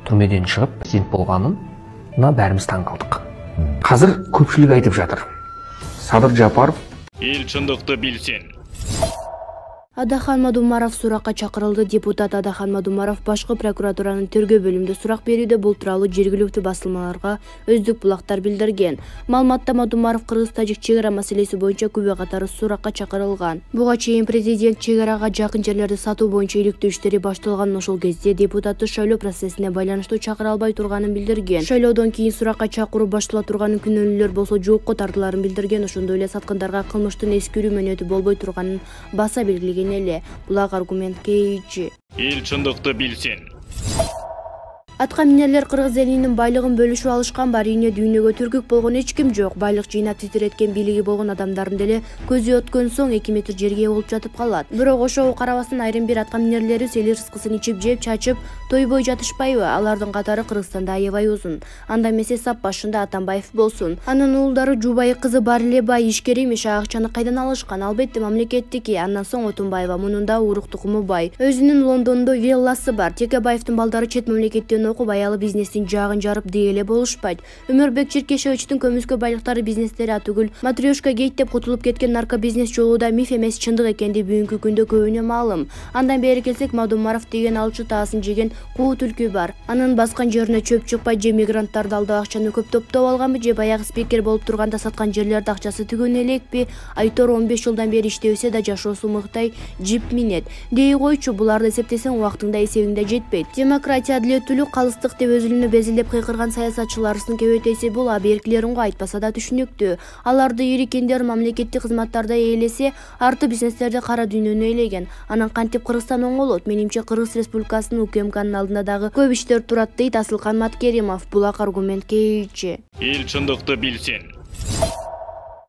түрмеден шығып президент болғанына бәріміз таң қалдық. Қазір көпшілік айтып жатыр. Садыр Жапаров ел шындықты білсен. Адахан Мадумаров суракка чакырылды. Депутат Адахан Мадумаров башкы прокуратуранын тергөө бөлүмүндө сурак берүүдө бул тууралуу жергиликтүү басылмаларга өздүк булактар билдирген. Маалыматта Мадумаров кыргыз-тажик чек ара маселеси боюнча күбө катары суракка чакырылган. Буга чейин президент чек арага жакын жерлерди сатуу боюнча иликтөө иштери башталган ошол кезде депутатты шайлоо процессине байланыштуу чакыра албай турганын билдирген. Шайлоодон кийин суракка чакыруу баштала турганын, күнөөлүүлөр болсо жоопко тартыларын билдирген. Ошондой эле саткандарга кылмыштын эскирүү мөөнөтү болбой турганын баса белгилеген. Булак аргумент кейчи. Ел шындықты білсен. Атка минерлер кыргыз элинин байлыгын бөлүшүп алышкан. Барине дүйнөгө түргүк болгон эч ким жок. Байлык жыйнап титиреткен бийлиги болгон адамдардын деле көзү өткөн соң 2 метр жерге болуп жатып калат. Бирок ошого карабастан айрым бир атка минерлери эл рызкысын ичип жеп чачып тойбой жатышпайбы? Алардын катары Кыргызстанда аябай узун. Анда эмесе сап башында Атамбаев болсун. Анын уулдары Жубайы кызы бар эле бай ишкер эмеш. Акчаны кайдан алышкан? Албетте мамлекеттики. Андан соң Отунбаева, мунун да урук тукуму бай. Өзүнүн Лондондо вилласы бар. Текебаевдин балдары чет мамлекеттен окуп аялы бизнестин жагын жарып дегеле болушпайт. Өмүрбек Черкешевичтин көмүскө байлыктары бизнестери атүгүл матрешка гейт деп кутулуп кеткен наркобизнес жолу да миф эмес, чындык экенди бүгүнкү күндө көбүнө маалым. Андан бери келсек, Мадумаров деген алчу таасын жеген куу түлкү бар. Анын баскан жерине чөп чыкпай, же мигранттарды алдап акчаны көп топтоп алганбы, же баягы спикер болуп турганда саткан жерлерди акчасы түгөнү элекпи? Айтор 15 жылдан бери иштебесе да жашоосу мыктай жип минет. Дей койчу, буларды эсептесең убактыңда эсебиңде жетпейт. Демократия, адилеттүүлүк, калыстык деп өзүлүнү безилдеп кыйкырган саясатчыларыбыздын көбөйтөсү бул объектилерин айтпаса да түшүнүктүү. Аларды ирикендер мамлекеттик кызматтарда ээлесе, арты бизнестерде кара дүйнөнү ээлеген. Анан кантип Кыргызстан оңолот? Менимче Кыргыз Республикасынын УКМКнын алдында дагы көп иштер турат, дейт Асылкан Маткеримов. Булак аргумент кейчи. Эл чындыкты билсен.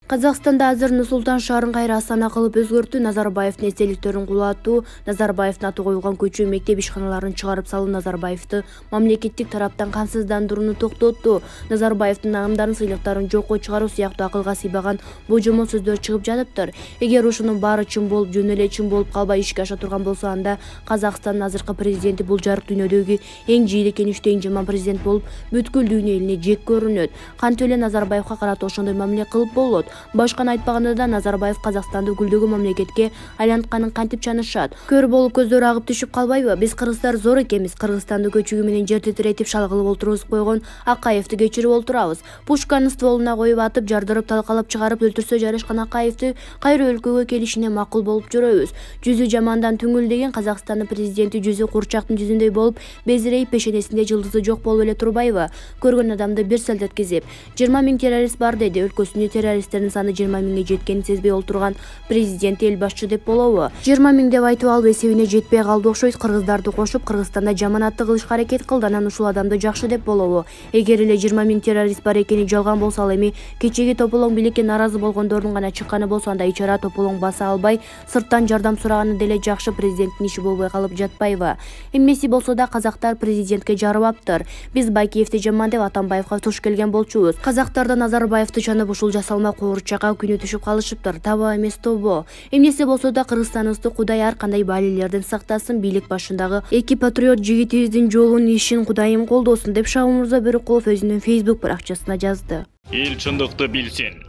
Казакстанда азыр Нур-Султан шаарын кайра Астана кылып өзгөртүү, Назарбаевдин эстеликтерин кулатуу, Назарбаевдин аты коюлган көчө, мектеп ишканаларын чыгарып салуу, Назарбаевди мамлекеттик тараптан камсыздандырууну токтотту, Назарбаевдин нагымдарын, сыйлыктарын жокко чыгаруу сыяктуу акылга сыйбаган божомол сөздөр чыгып жатыптыр. Эгер ушунун баары чын болуп, жөн эле чын болуп калбай ишке аша турган болсо, анда Казакстандын азыркы президенти бул жарык дүйнөдөгү эң жийилекеничтүү, эң жаман президент болуп, бүткүл дүйнө элине жек көрүнөт. Кантип эле Назарбаевга карата ошондой мамиле кылып болот? Башканы айтпаганда да Назарбаев Казакстанды гүлдөгү мамлекетке айлантканын кантип чанышат? Көр болуп көздөр агып түшүп калбайбы? Биз кыргыздар зор экенбиз. Кыргызстанды көчүгү менен жер титиретип шалгылып олтургузуп койгон Акаевди кечирип олтурабыз. Пушканы стволуна коюп атып, жардырып, талкалап чыгарып өлтүрсө жарашкан Акаевди кайра өлкөгө келишине макул болуп жүрөбүз. Жүзү жамандан түңүлдеген Казакстандын президенти жүзү курчактын жүзүндөй болуп, безирейип, пешенесинде жылдызы жок болуп эле турбайбы? Көргөн адамды бир селдеткизип, 20 000 террорист бар деди. Өлкөсүндө террористтердин саны 20 000 жеткенин сезбей олтурган президент эл башчы деп болобу? 20 000 деп айтып алып эсебине жетпей калды окшойт. Кыргыздарды кошуп Кыргызстанда жаманатты кылышка аракет кылды. Анан ушул адамды жакшы деп болобу? Эгер эле 20 000 террорист бар экени жалган болсо, ал эми кечеги тополоң билекке наразы болгондордун гана чыкканы болсо, анда ичара тополоң баса албай сырттан жардам сураганы деле жакшы президенттин иши болбой калып жатпайбы? Эмнеси болсо да казактар президентке жарыбаптыр. Биз Байкеевди жаман деп Атамбаевга туш келген болчубуз. Казактарда Назарбаевди чанып ушул жасалма куурчакка күнү түшүп калышыптыр. Таба эмес тобо. Эмнеси болсо да Кыргызстаныбызды Кудай ар кандай баалилерден сактасын. Бийлик башындагы эки патриот жигитибиздин жолун, ишин Кудайым колдосун деп Шабылмырза Бөрүкулов өзүнүн Facebook баракчасына жазды. Эл чындыкты билсен.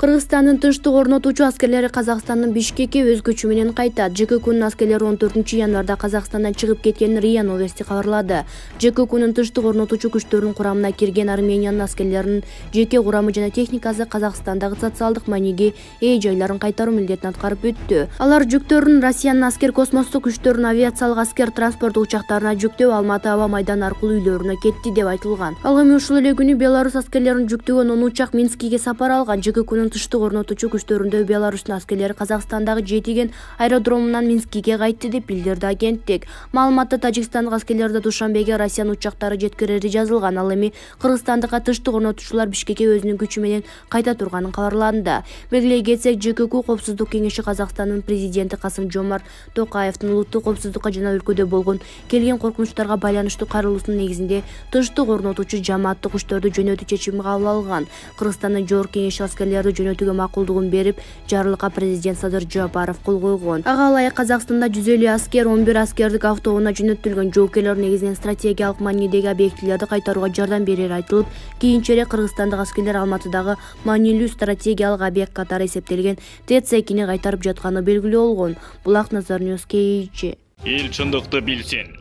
Кыргызстандын тынчтык орнотуучу аскерлери Казакстандын Бишкекке өз күчү менен кайтат. ЖККнын аскерлери 14 январда Казакстандан чыгып кеткенин РИА Новости кабарлады. ЖККнын тынчтык орнотуучу күчтөрүнүн курамына кирген Армениянын аскерлеринин жеке курамы жана техникасы Казакстандагы социалдык мааниге ээ жайларын кайтаруу милдетин аткарып өттү. Алар жүктөрүн Россиянын аскер космостук күчтөрүнүн авиациялык аскер транспорт учактарына жүктөп, Алматы аба майданы аркылуу үйлөрүнө кетти деп айтылган. Ал эми ушул эле күнү Беларусь аскерлерин жүктөгөн 10 учак Минскиге сапар алган. ЖККнын тынчтык орнотуучу күчтөрүндө Беларустун аскерлери Казакстандагы Жетиген аэродромунан Минскиге кайтты деп билдирди агенттик. Маалыматта Тажикстандык аскерлерди Душанбеге Россиянын учактары жеткирери жазылган. Ал эми Кыргызстандык тынчтык орнотуучулар Бишкекке өзүнүн күчү менен кайта турганын кабарланды. Белгилей кетсек, ЖКК Коопсуздук кеңеши Казакстандын президенти Касым-Жомарт Токаевдин улуттук коопсуздукка жана өлкөдө болгон келген коркунучтарга байланыштуу кайрылуусунун негизинде тынчтык орнотуучу жамааттык күчтөрдү жөнөтүү чечими кабыл алган. Кыргызстандын жогорку кеңеши аскерлерди жөнөтүүгө макулдугун берип, жарлыкка президент Садыр Жапаров кол койгон. Ага ылайык Казакстанда 150 аскер, 11 аскердик автоунаа жөнөтүлгөн. жоокерлер негизинен стратегиялык маанидеги объектилерди кайтарууга жардам берери айтылып, кийинчерээк кыргызстандык аскерлер Алматыдагы маанилүү стратегиялык объект катары эсептелген ТЭЦ-2 кайтарып жатканы белгилүү болгон. Булак Назар Ньюс KG. Эл чындыкты билсин.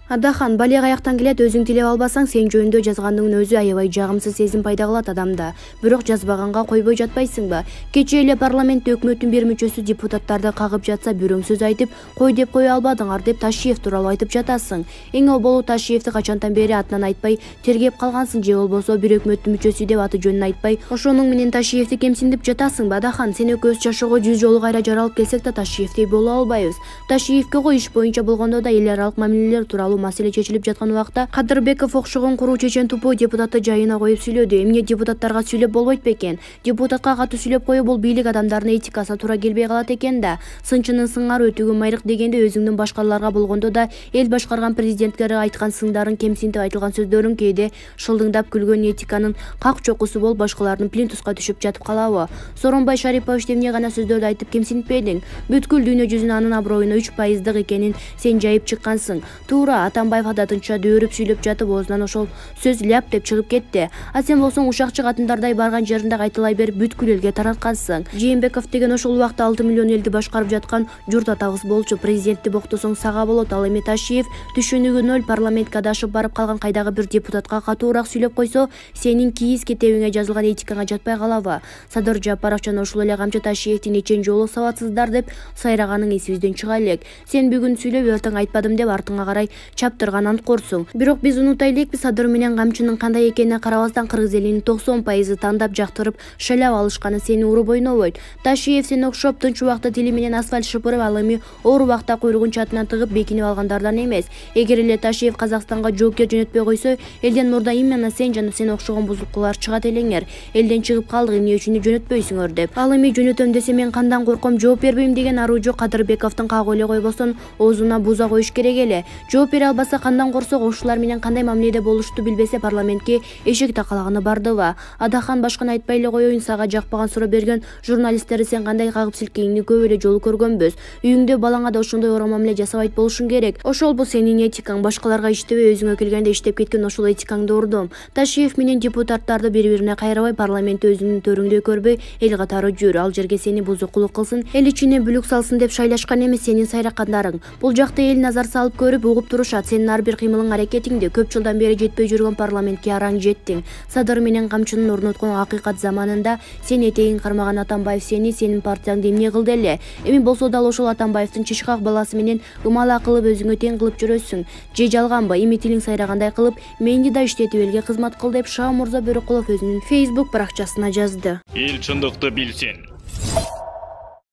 Адахан, бале аяктан келет, өзүң тилеп албасаң, сен жөнүндө жазгандыгын өзү аябай жагымсыз сезим пайда кылат адамда. Бирок жазбаганга койбой жатпайсыңбы? Кечээ эле парламентте өкмөттүн бир мүчөсү депутаттарды кагып жатса, бирөөң сөз айтып, кой деп кое албадыңар деп Ташиев тууралуу айтып жатасың. Эң оболу Ташиевди качантан бери атынан айтпай тергеп калгансың, же болбосо бир өкмөттүн мүчөсү деп аты жөнүн айтпай, ошонун менен Ташиевди кемсиндип жатасыңбы? Адахан, сен экөөбүз жашоого 100 жолу кайра жаралып келсек да Ташиевдей боло албайбыз. Ташиевке го иш боюнча болгондо да эл аралык мамилелер тууралуу маселе чечилип жаткан убакта Кадырбеков окшогон куруу чечен тупой депутатты жайына коюп сүйлөдү. Эмне депутаттарга сүйлөп болбойт бекен? Депутатка катуу сүйлөп коюу бул бийлик адамдарынын этикасына туура келбей калат экен да. Сынчынын сыңары өтүүгө майрык дегенде өзүңдүн башкаларга болгондо да эл башкарган президенттерге айткан сыңдарын, кемсинтип айтылган сөздөрүң кээде шылдыңдап күлгөн этиканын как чокусу болуп башкалардын плинтуска түшүп жатып калабы? Сооронбай Шарипович эмне гана сөздөрдү айтып кемсинтпедиң? Бүткүл дүйнө жүзүнө анын аброюна 3% экенин сен жайып чыккансың. Туура, Атамбаев адатынча дөөрүп сүйлөп жатып, оозунан ошол сөз ляп деп чыгып кетти. А сен болсоң ушакчы катындардай барган жеринде кайталай берип бүткүл элге тараткансың. Жээнбеков деген ошол убакта 6 миллион элди башкарып жаткан журт атабыз болчу. Президентти боктосоң сага болот. Ал эми Ташиев түшүнүгү нөл, парламентке адашып барып калган кайдагы бир депутатка катуураак сүйлөп койсо, сенин кийиз кетебиңе жазылган этикаңа жатпай калабы? Садыр Жапаров жана ошол эле камчы Ташиевди нечен жолу сабатсыздар деп сайраганың эсибизден чыга элек. Сен бүгүн сүйлөп, эртең айтпадым деп артыңа карай чаптырган анткорсуң. Бирок биз унутай элекпиз, Садыр менен камчынын кандай экенине карабастан кыргыз элинин 90% тандап жактырып шайлап алышканы сени уруп ойнобойт. Ташиев сен окшоп тынч убакта тили менен асфальт шыпырып, ал эми оор убакта куйругун чатынан тыгып бекинип алгандардан эмес. Эгер эле Ташиев Казакстанга жоокер жөнөтпөй койсо, элден мурда именно сен жана сен окшогон бузукулар чыгат элеңер. Элден чыгып калдык, эмне үчүн жөнөтпөйсүңөр деп. Ал эми жөнөтөм десе мен кандан корком, жооп бербейм деген аруу жок. Кадырбековдун кагып эле койбостон оозуна буза коюш керек эле. Жооп бере албаса кандан корсок, ошолар менен кандай мамиледе болушту билбесе, парламентке эшик такалаганы бардыбы? Адахан, башканы айтпай эле коеюн, сага жакпаган суроо берген журналисттерди сен кандай кагып силкегеңди көп эле жолу көргөнбүз. Үйүңдө балаңа да ошондой ора мамиле жасабайт болушуң керек. Ошол бул сенин этикаң. Башкаларга иштебей, өзүңө келгенде иштеп кеткен ошол этикаңды урдум. Ташиев менен депутаттарды бири-бирине кайрабай, парламентте өзүнүн төрүңдөй көрбөй, эл катары жүр. Ал жерге сени бузукулук кылсын, эл ичине бүлүк салсын деп шайлашкан эмес сенин сайракандарың. Бул жакта эл назар салып көрүп, угуп турушат. Сенин ар бир кыймылың, аракетиңди көп жылдан бери жетпей жүргөн парламентке араң жеттиң. Садыр менен камчынын орноткон акыйкат заманында сен этегин кармаган Атамбаев сенин партияңды эмне кылды эле? Эми болсо дал ошол Атамбаевдин чычкак баласы менен ымала кылып өзүңө тең кылып жүрөсүң. Же жалганбы? Эми тилиң сайрагандай кылып, мени да иштетип элге кызмат кыл деп Шаа Мурза Бөрөкулов өзүнүн Facebook баракчасына жазды. Эл чындыкты билсин.